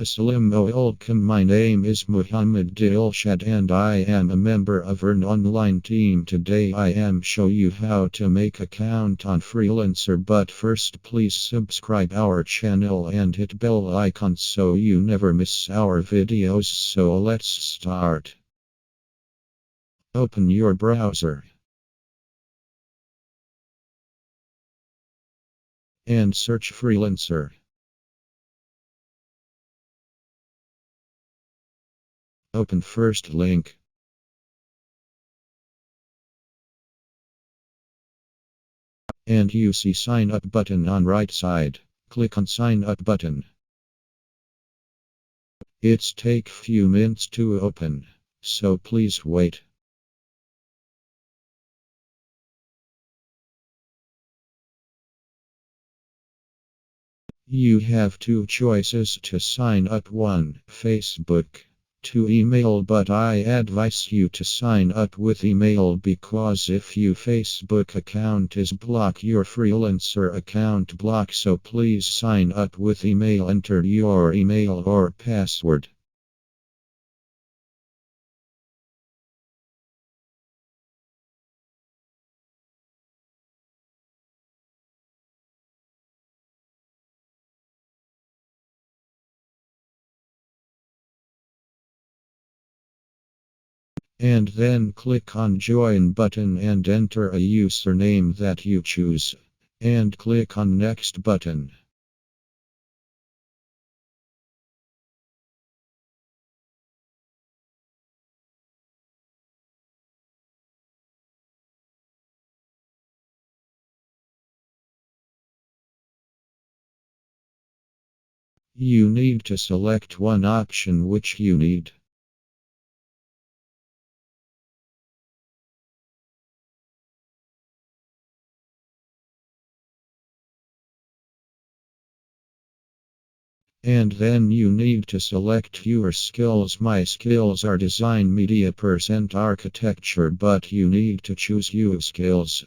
Assalamu alaikum. My name is Muhammad Dilshad and I am a member of an online team. Today I am show you how to make account on Freelancer, but first please subscribe our channel and hit bell icon so you never miss our videos. So let's start. Open your browser and search Freelancer. Open first link. And you see sign up button on right side. Click on sign up button. It's take few minutes to open, so please wait. You have two choices to sign up. 1. Facebook. 2. Email, but I advise you to sign up with email because if your Facebook account is blocked, your freelancer account blocked, so please sign up with email. Enter your email or password. And then click on join button and enter a username that you choose. And click on next button. You need to select one option which you need. And then you need to select your skills. My skills are design, media, percent architecture, but you need to choose your skills.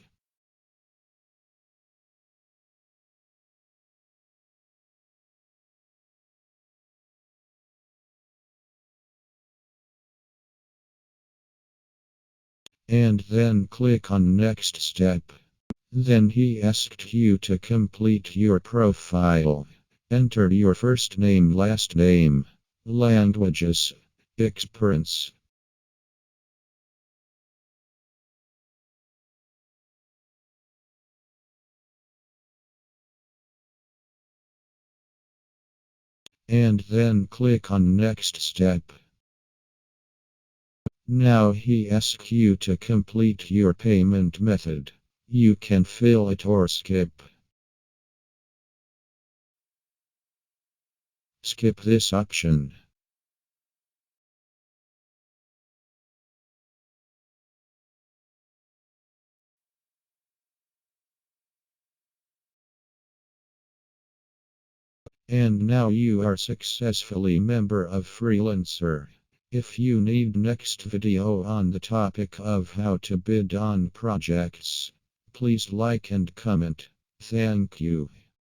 And then click on next step. Then he asked you to complete your profile. Enter your first name, last name, languages, experience. And then click on next step. Now he asks you to complete your payment method. You can fill it or skip. Skip this option. And now you are successfully member of Freelancer. If you need next video on the topic of how to bid on projects, please like and comment. Thank you.